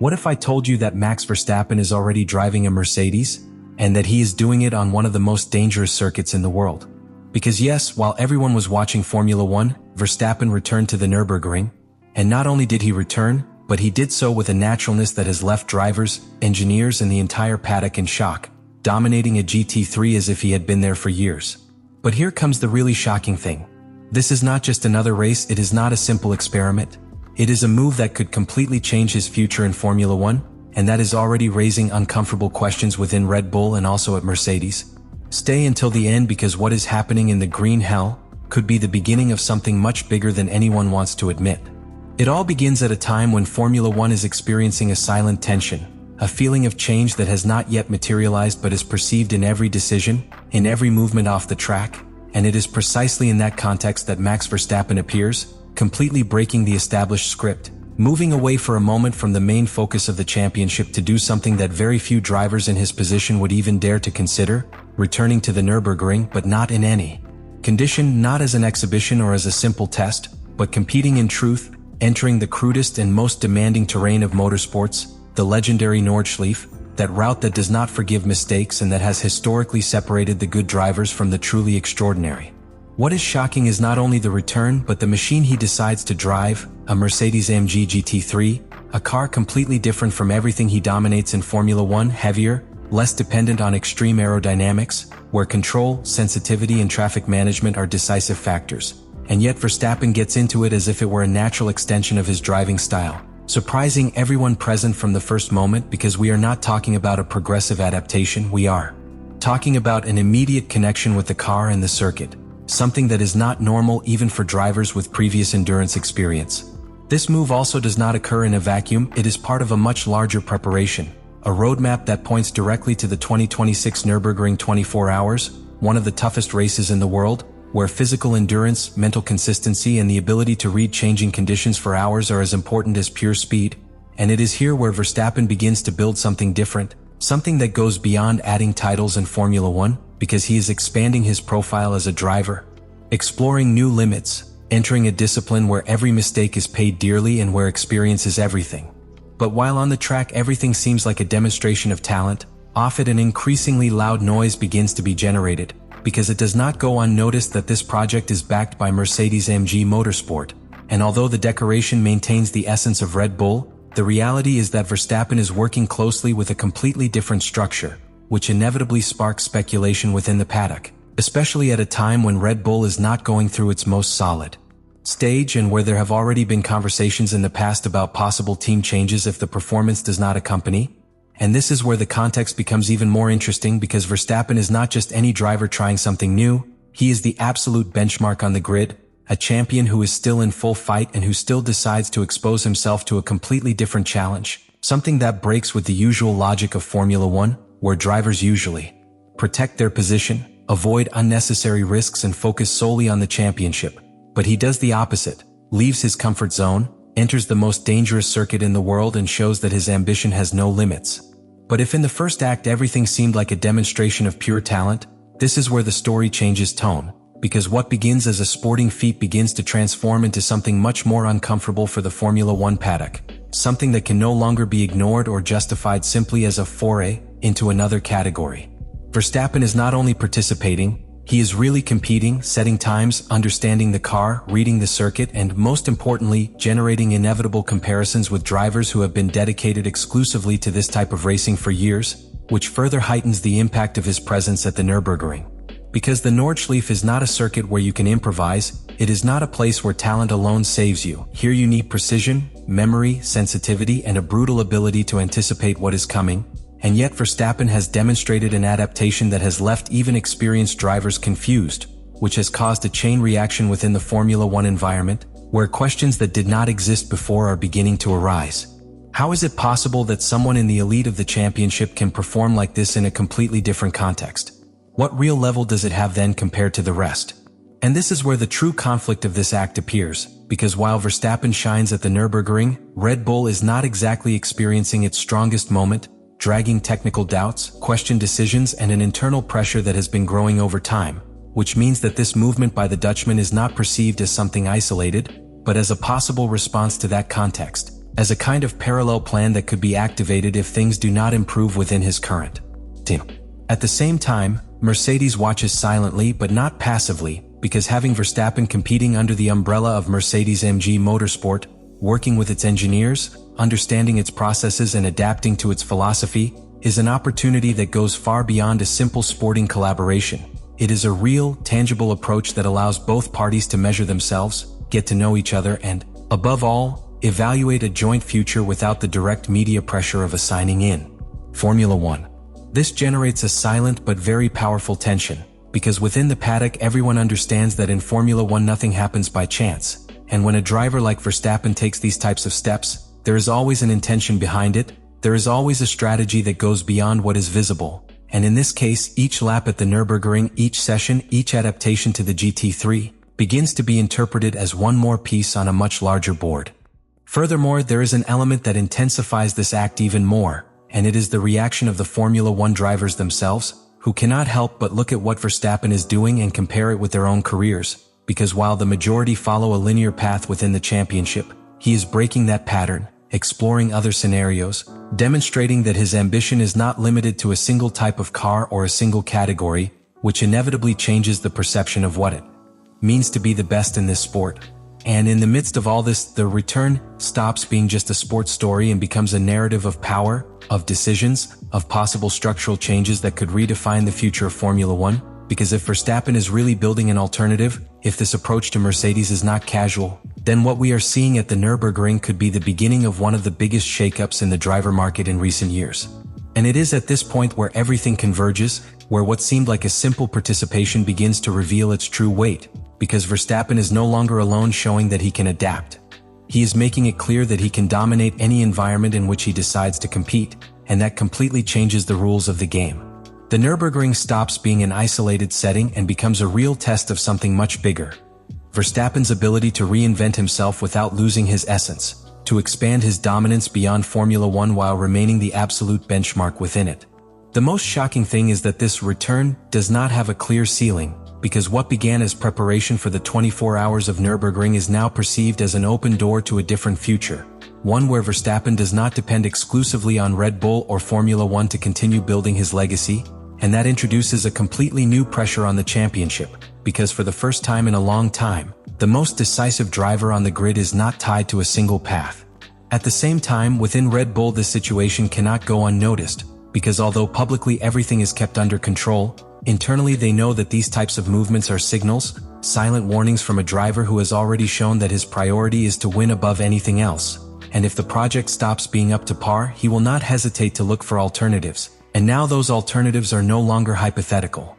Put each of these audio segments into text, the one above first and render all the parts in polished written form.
What if I told you that Max Verstappen is already driving a Mercedes, and that he is doing it on one of the most dangerous circuits in the world? Because yes, while everyone was watching Formula 1, Verstappen returned to the Nürburgring, and not only did he return, but he did so with a naturalness that has left drivers, engineers, and the entire paddock in shock, dominating a GT3 as if he had been there for years. But here comes the really shocking thing. This is not just another race, it is not a simple experiment. It is a move that could completely change his future in Formula 1, and that is already raising uncomfortable questions within Red Bull and also at Mercedes. Stay until the end, because what is happening in the green hell could be the beginning of something much bigger than anyone wants to admit. It all begins at a time when Formula 1 is experiencing a silent tension, a feeling of change that has not yet materialized but is perceived in every decision, in every movement off the track, and it is precisely in that context that Max Verstappen appears, completely breaking the established script, moving away for a moment from the main focus of the championship to do something that very few drivers in his position would even dare to consider, returning to the Nürburgring, but not in any condition, not as an exhibition or as a simple test, but competing in truth, entering the crudest and most demanding terrain of motorsports, the legendary Nordschleife, that route that does not forgive mistakes and that has historically separated the good drivers from the truly extraordinary. What is shocking is not only the return, but the machine he decides to drive, a Mercedes-AMG GT3, a car completely different from everything he dominates in Formula 1, heavier, less dependent on extreme aerodynamics, where control, sensitivity, and traffic management are decisive factors. And yet Verstappen gets into it as if it were a natural extension of his driving style, surprising everyone present from the first moment, because we are not talking about a progressive adaptation, we are talking about an immediate connection with the car and the circuit, something that is not normal even for drivers with previous endurance experience. This move also does not occur in a vacuum, it is part of a much larger preparation, a roadmap that points directly to the 2026 Nürburgring 24 hours, one of the toughest races in the world, where physical endurance, mental consistency, and the ability to read changing conditions for hours are as important as pure speed. And it is here where Verstappen begins to build something different, something that goes beyond adding titles in Formula 1, because he is expanding his profile as a driver, exploring new limits, entering a discipline where every mistake is paid dearly and where experience is everything. But while on the track everything seems like a demonstration of talent, off it an increasingly loud noise begins to be generated, because it does not go unnoticed that this project is backed by Mercedes-AMG Motorsport, and although the decoration maintains the essence of Red Bull, the reality is that Verstappen is working closely with a completely different structure, which inevitably sparks speculation within the paddock, especially at a time when Red Bull is not going through its most solid stage and where there have already been conversations in the past about possible team changes if the performance does not accompany. And this is where the context becomes even more interesting, because Verstappen is not just any driver trying something new, he is the absolute benchmark on the grid, a champion who is still in full fight and who still decides to expose himself to a completely different challenge, something that breaks with the usual logic of Formula 1, where drivers usually protect their position, avoid unnecessary risks, and focus solely on the championship. But he does the opposite, leaves his comfort zone, enters the most dangerous circuit in the world, and shows that his ambition has no limits. But if in the first act everything seemed like a demonstration of pure talent, this is where the story changes tone, because what begins as a sporting feat begins to transform into something much more uncomfortable for the Formula 1 paddock, something that can no longer be ignored or justified simply as a foray into another category. Verstappen is not only participating, he is really competing, setting times, understanding the car, reading the circuit, and most importantly, generating inevitable comparisons with drivers who have been dedicated exclusively to this type of racing for years, which further heightens the impact of his presence at the Nürburgring. Because the Nordschleife is not a circuit where you can improvise, it is not a place where talent alone saves you. Here you need precision, memory, sensitivity, and a brutal ability to anticipate what is coming. And yet Verstappen has demonstrated an adaptation that has left even experienced drivers confused, which has caused a chain reaction within the Formula 1 environment, where questions that did not exist before are beginning to arise. How is it possible that someone in the elite of the championship can perform like this in a completely different context? What real level does it have then compared to the rest? And this is where the true conflict of this act appears, because while Verstappen shines at the Nürburgring, Red Bull is not exactly experiencing its strongest moment, dragging technical doubts, questioned decisions, and an internal pressure that has been growing over time, which means that this movement by the Dutchman is not perceived as something isolated, but as a possible response to that context, as a kind of parallel plan that could be activated if things do not improve within his current team. At the same time, Mercedes watches silently but not passively, because having Verstappen competing under the umbrella of Mercedes-AMG Motorsport, working with its engineers, understanding its processes and adapting to its philosophy, is an opportunity that goes far beyond a simple sporting collaboration. It is a real, tangible approach that allows both parties to measure themselves, get to know each other and, above all, evaluate a joint future without the direct media pressure of assigning in. Formula One. This generates a silent but very powerful tension, because within the paddock everyone understands that in Formula One nothing happens by chance, and when a driver like Verstappen takes these types of steps, there is always an intention behind it, there is always a strategy that goes beyond what is visible, and in this case each lap at the Nürburgring, each session, each adaptation to the GT3, begins to be interpreted as one more piece on a much larger board. Furthermore, there is an element that intensifies this act even more, and it is the reaction of the Formula One drivers themselves, who cannot help but look at what Verstappen is doing and compare it with their own careers, because while the majority follow a linear path within the championship, he is breaking that pattern, exploring other scenarios, demonstrating that his ambition is not limited to a single type of car or a single category, which inevitably changes the perception of what it means to be the best in this sport. And in the midst of all this, the return stops being just a sports story and becomes a narrative of power, of decisions, of possible structural changes that could redefine the future of Formula One. Because if Verstappen is really building an alternative, if this approach to Mercedes is not casual, then what we are seeing at the Nürburgring could be the beginning of one of the biggest shakeups in the driver market in recent years. And it is at this point where everything converges, where what seemed like a simple participation begins to reveal its true weight, because Verstappen is no longer alone, showing that he can adapt. He is making it clear that he can dominate any environment in which he decides to compete, and that completely changes the rules of the game. The Nürburgring stops being an isolated setting and becomes a real test of something much bigger. Verstappen's ability to reinvent himself without losing his essence, to expand his dominance beyond Formula One while remaining the absolute benchmark within it. The most shocking thing is that this return does not have a clear ceiling, because what began as preparation for the 24 hours of Nürburgring is now perceived as an open door to a different future, one where Verstappen does not depend exclusively on Red Bull or Formula One to continue building his legacy, and that introduces a completely new pressure on the championship, because for the first time in a long time, the most decisive driver on the grid is not tied to a single path. At the same time, within Red Bull this situation cannot go unnoticed, because although publicly everything is kept under control, internally they know that these types of movements are signals, silent warnings from a driver who has already shown that his priority is to win above anything else. And if the project stops being up to par, he will not hesitate to look for alternatives. And now those alternatives are no longer hypothetical.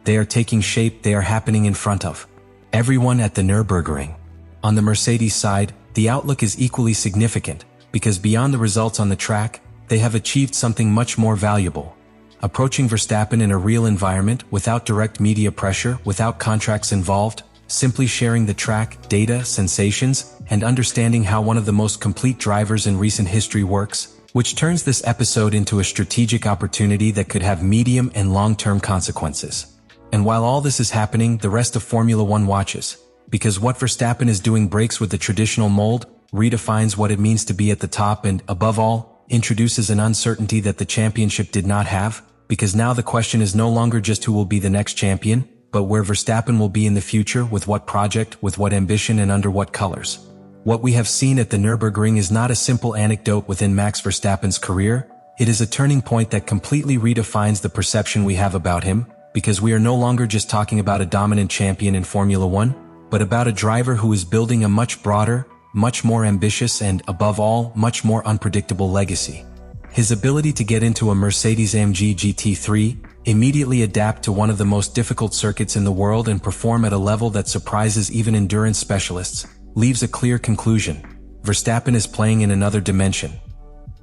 They are taking shape, they are happening in front of everyone at the Nürburgring. On the Mercedes side, the outlook is equally significant, because beyond the results on the track, they have achieved something much more valuable. Approaching Verstappen in a real environment, without direct media pressure, without contracts involved, simply sharing the track, data, sensations, and understanding how one of the most complete drivers in recent history works, which turns this episode into a strategic opportunity that could have medium and long-term consequences. And while all this is happening, the rest of Formula One watches, because what Verstappen is doing breaks with the traditional mold, redefines what it means to be at the top and, above all, introduces an uncertainty that the championship did not have, because now the question is no longer just who will be the next champion, but where Verstappen will be in the future, with what project, with what ambition, and under what colors. What we have seen at the Nürburgring is not a simple anecdote within Max Verstappen's career, it is a turning point that completely redefines the perception we have about him, because we are no longer just talking about a dominant champion in Formula One, but about a driver who is building a much broader, much more ambitious and, above all, much more unpredictable legacy. His ability to get into a Mercedes-AMG GT3, immediately adapt to one of the most difficult circuits in the world and perform at a level that surprises even endurance specialists, leaves a clear conclusion. Verstappen is playing in another dimension.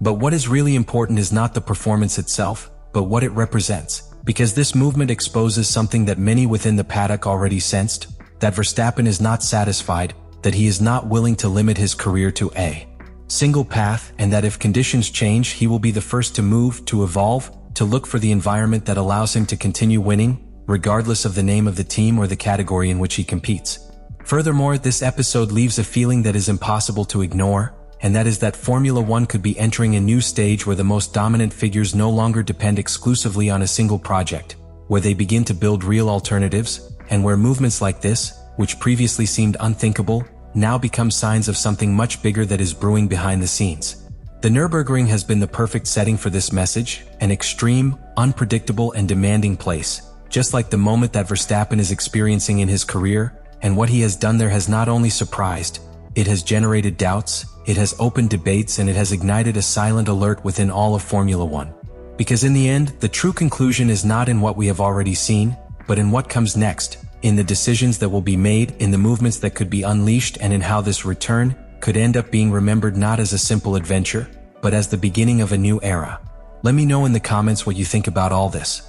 But what is really important is not the performance itself, but what it represents, because this movement exposes something that many within the paddock already sensed, that Verstappen is not satisfied, that he is not willing to limit his career to a single path, and that if conditions change, he will be the first to move, to evolve, to look for the environment that allows him to continue winning, regardless of the name of the team or the category in which he competes. Furthermore, this episode leaves a feeling that is impossible to ignore, and that is that Formula One could be entering a new stage where the most dominant figures no longer depend exclusively on a single project, where they begin to build real alternatives, and where movements like this, which previously seemed unthinkable, now become signs of something much bigger that is brewing behind the scenes. The Nürburgring has been the perfect setting for this message, an extreme, unpredictable and demanding place, just like the moment that Verstappen is experiencing in his career, and what he has done there has not only surprised, it has generated doubts, it has opened debates, and it has ignited a silent alert within all of Formula One. Because in the end, the true conclusion is not in what we have already seen, but in what comes next, in the decisions that will be made, in the movements that could be unleashed, and in how this return could end up being remembered not as a simple adventure, but as the beginning of a new era. Let me know in the comments what you think about all this.